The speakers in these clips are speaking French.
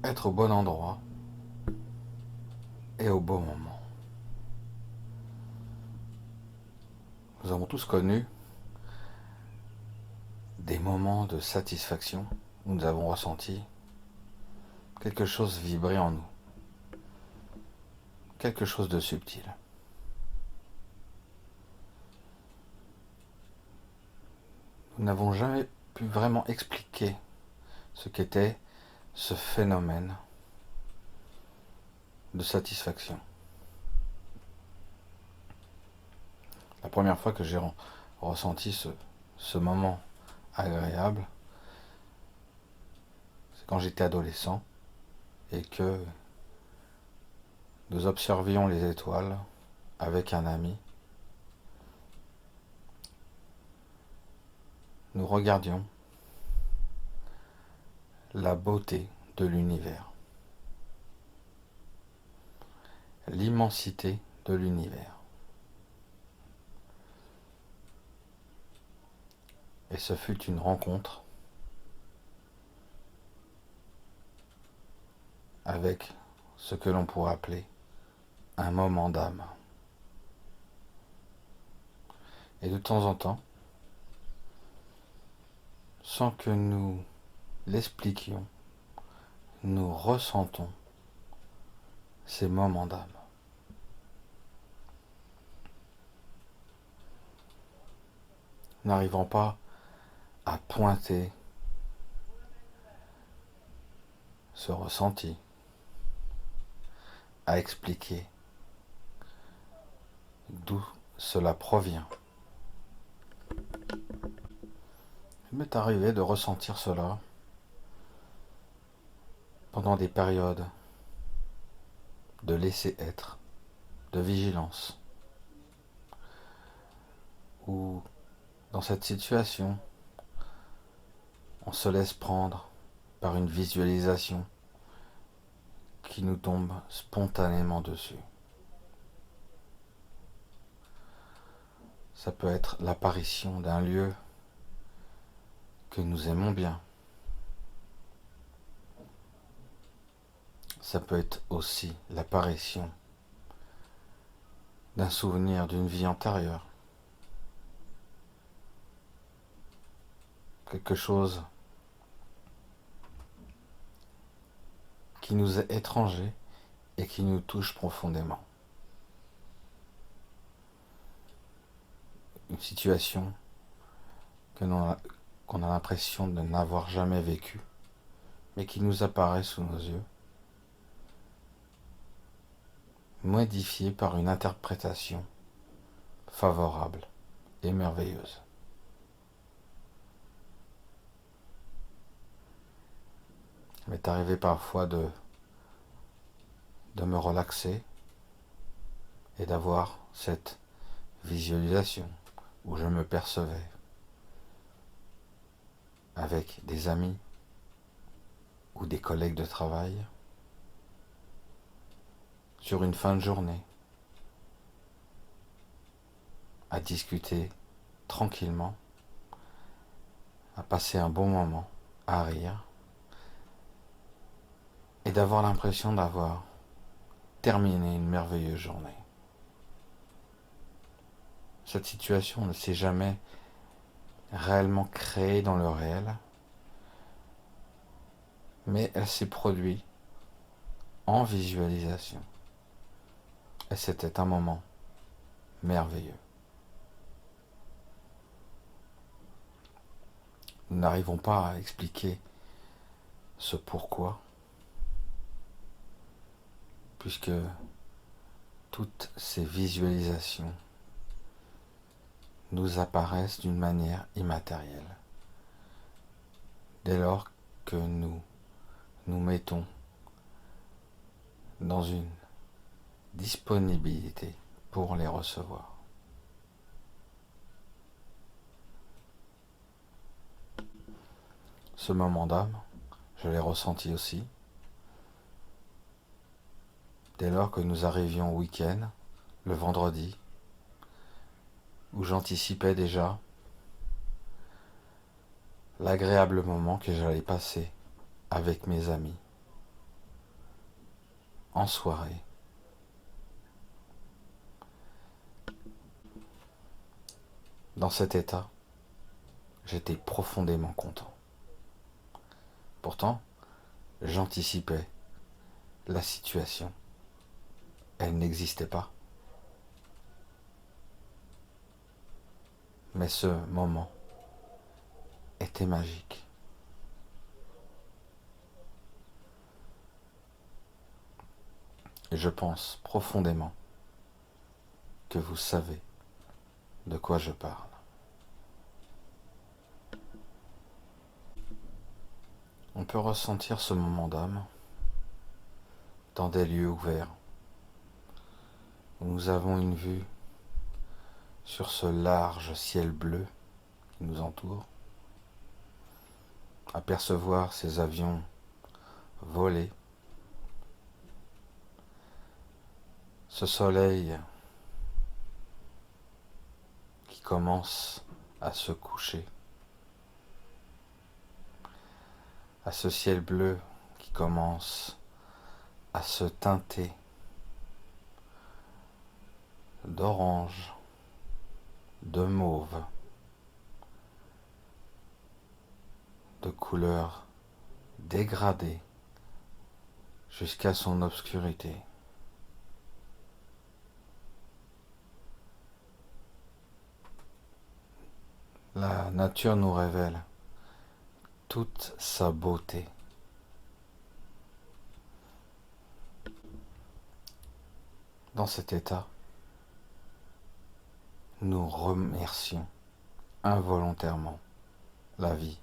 être au bon endroit et au bon moment. Nous avons tous connu des moments de satisfaction où nous avons ressenti quelque chose vibrer en nous, quelque chose de subtil. Nous n'avons jamais pu vraiment expliquer ce qu'était ce phénomène de satisfaction. La première fois que j'ai ressenti ce moment agréable, c'est quand j'étais adolescent et que nous observions les étoiles avec un ami. Nous regardions la beauté de l'univers, l'immensité de l'univers. Et ce fut une rencontre avec ce que l'on pourrait appeler un moment d'âme. Et de temps en temps, sans que nous l'expliquions, nous ressentons ces moments d'âme. Nous n'arrivons pas à pointer ce ressenti, à expliquer d'où cela provient. Il m'est arrivé de ressentir cela pendant des périodes de laisser être, de vigilance, où dans cette situation, on se laisse prendre par une visualisation qui nous tombe spontanément dessus. Ça peut être l'apparition d'un lieu que nous aimons bien. Ça peut être aussi l'apparition d'un souvenir d'une vie antérieure. Quelque chose qui nous est étranger et qui nous touche profondément. Une situation qu'on a l'impression de n'avoir jamais vécue, mais qui nous apparaît sous nos yeux, modifiée par une interprétation favorable et merveilleuse. Il m'est arrivé parfois de me relaxer et d'avoir cette visualisation où je me percevais avec des amis ou des collègues de travail sur une fin de journée à discuter tranquillement, à passer un bon moment, à rire et d'avoir l'impression d'avoir terminé une merveilleuse journée. Cette situation ne s'est jamais réellement créée dans le réel, mais elle s'est produite en visualisation. Et c'était un moment merveilleux. Nous n'arrivons pas à expliquer ce pourquoi, puisque toutes ces visualisations nous apparaissent d'une manière immatérielle. Dès lors que nous nous mettons dans une disponibilité pour les recevoir. Ce moment d'âme, je l'ai ressenti aussi dès lors que nous arrivions au week-end, le vendredi, où j'anticipais déjà l'agréable moment que j'allais passer avec mes amis en soirée. Dans cet état, j'étais profondément content. Pourtant, j'anticipais la situation. Elle n'existait pas. Mais ce moment était magique. Et je pense profondément que vous savez de quoi je parle. On peut ressentir ce moment d'âme dans des lieux ouverts, où nous avons une vue sur ce large ciel bleu qui nous entoure, apercevoir ces avions voler, ce soleil qui commence à se coucher, à ce ciel bleu qui commence à se teinter d'orange, de mauve, de couleurs dégradées jusqu'à son obscurité. La nature nous révèle toute sa beauté. Dans cet état, nous remercions involontairement la vie.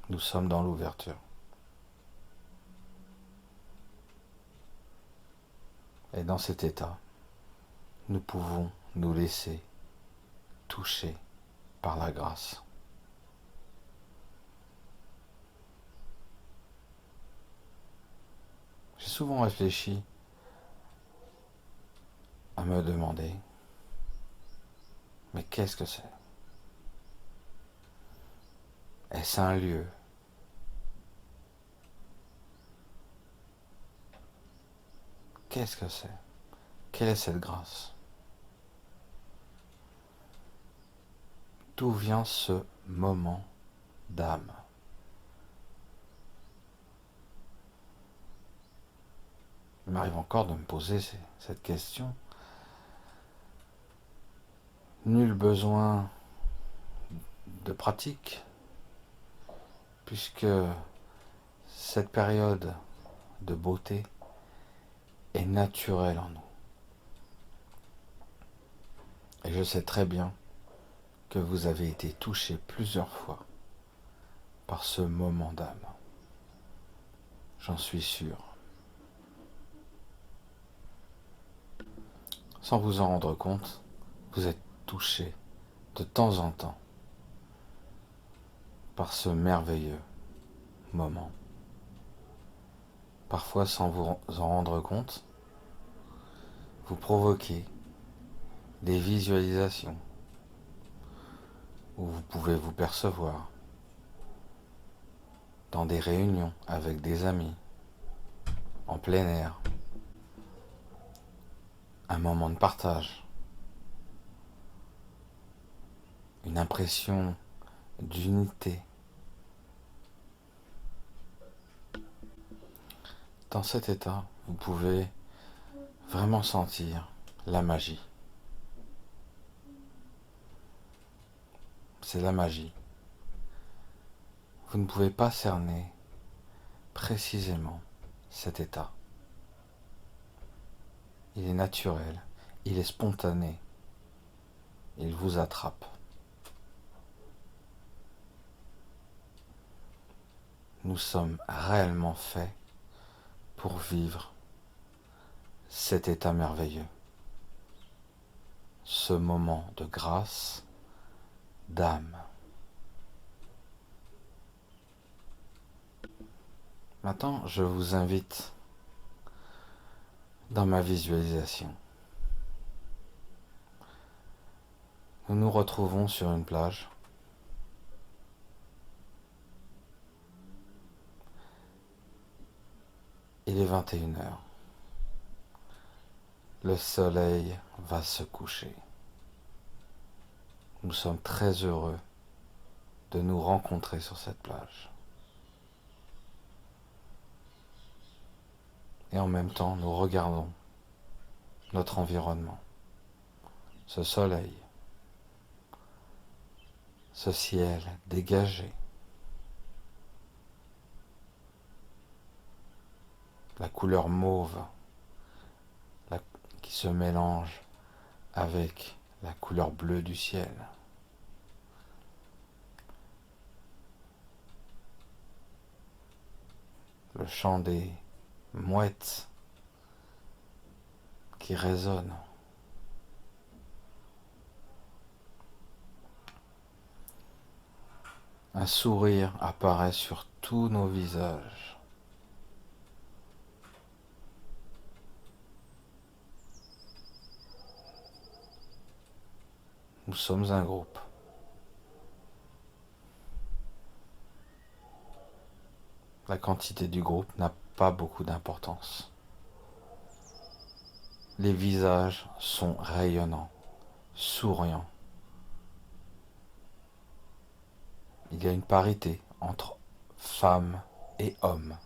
Nous sommes dans l'ouverture. Et dans cet état, nous pouvons nous laisser toucher par la grâce. J'ai souvent réfléchi à me demander, mais qu'est-ce que c'est? Est-ce un lieu? Qu'est-ce que c'est? Quelle est cette grâce? D'où vient ce moment d'âme? Il m'arrive encore de me poser cette question. Nul besoin de pratique, puisque cette période de beauté est naturelle en nous. Et je sais très bien que vous avez été touché plusieurs fois par ce moment d'âme. J'en suis sûr. Sans vous en rendre compte, vous êtes touché de temps en temps par ce merveilleux moment. Parfois, sans vous en rendre compte, vous provoquez des visualisations où vous pouvez vous percevoir dans des réunions avec des amis, en plein air, un moment de partage, une impression d'unité. Dans cet état, vous pouvez vraiment sentir la magie. C'est la magie. Vous ne pouvez pas cerner précisément cet état. Il est naturel, il est spontané, il vous attrape. Nous sommes réellement faits pour vivre cet état merveilleux, ce moment de grâce, d'âme. Maintenant, je vous invite dans ma visualisation. Nous nous retrouvons sur une plage. Il est 21 heures. Le soleil va se coucher. Nous sommes très heureux de nous rencontrer sur cette plage. Et en même temps, nous regardons notre environnement, ce soleil, ce ciel dégagé, la couleur mauve qui se mélange avec la couleur bleue du ciel. Le chant des mouettes qui résonne. Un sourire apparaît sur tous nos visages. Nous sommes un groupe. La quantité du groupe n'a pas beaucoup d'importance. Les visages sont rayonnants, souriants. Il y a une parité entre femmes et hommes.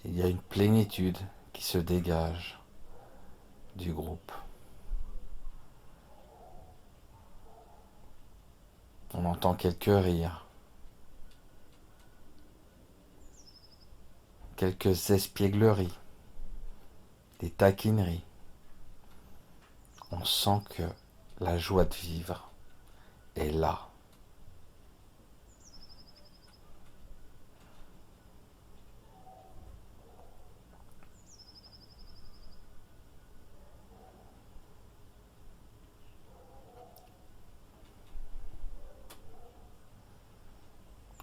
Il y a une plénitude qui se dégage du groupe. On entend quelques rires, quelques espiègleries, des taquineries. On sent que la joie de vivre est là.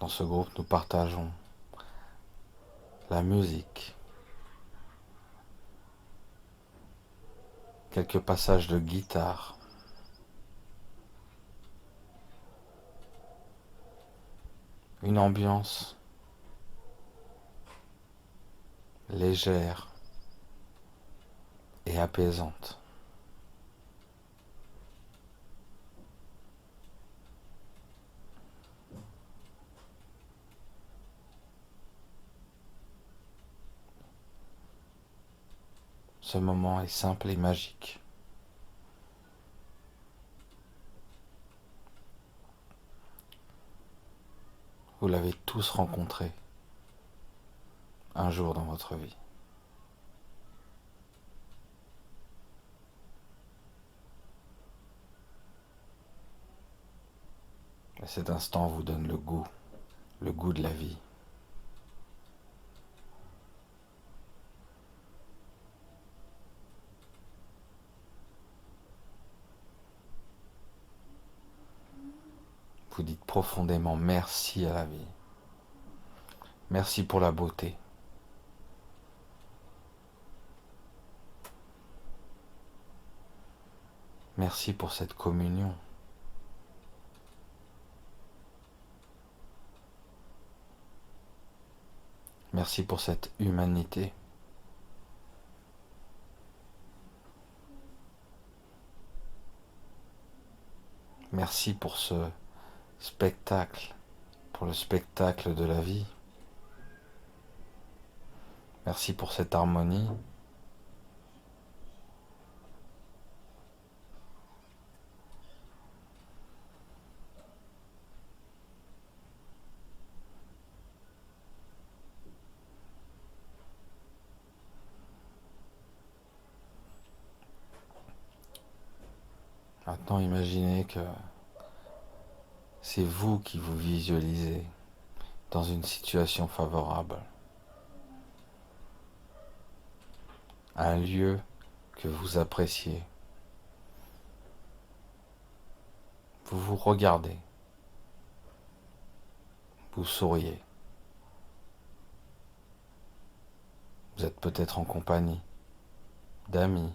Dans ce groupe, nous partageons la musique, quelques passages de guitare, une ambiance légère et apaisante. Ce moment est simple et magique. Vous l'avez tous rencontré un jour dans votre vie. Et cet instant vous donne le goût de la vie. Vous dites profondément merci à la vie. Merci pour la beauté. Merci pour cette communion. Merci pour cette humanité. Merci pour ce spectacle, pour le spectacle de la vie. Merci pour cette harmonie. Maintenant, imaginez que c'est vous qui vous visualisez dans une situation favorable. Un lieu que vous appréciez. Vous vous regardez. Vous souriez. Vous êtes peut-être en compagnie d'amis,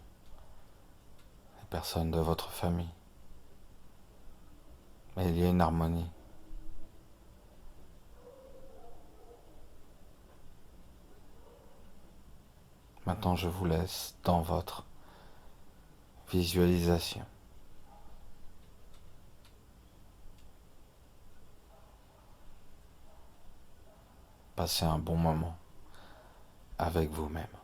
des personnes de votre famille. Mais il y a une harmonie. Maintenant, je vous laisse dans votre visualisation. Passez un bon moment avec vous-même.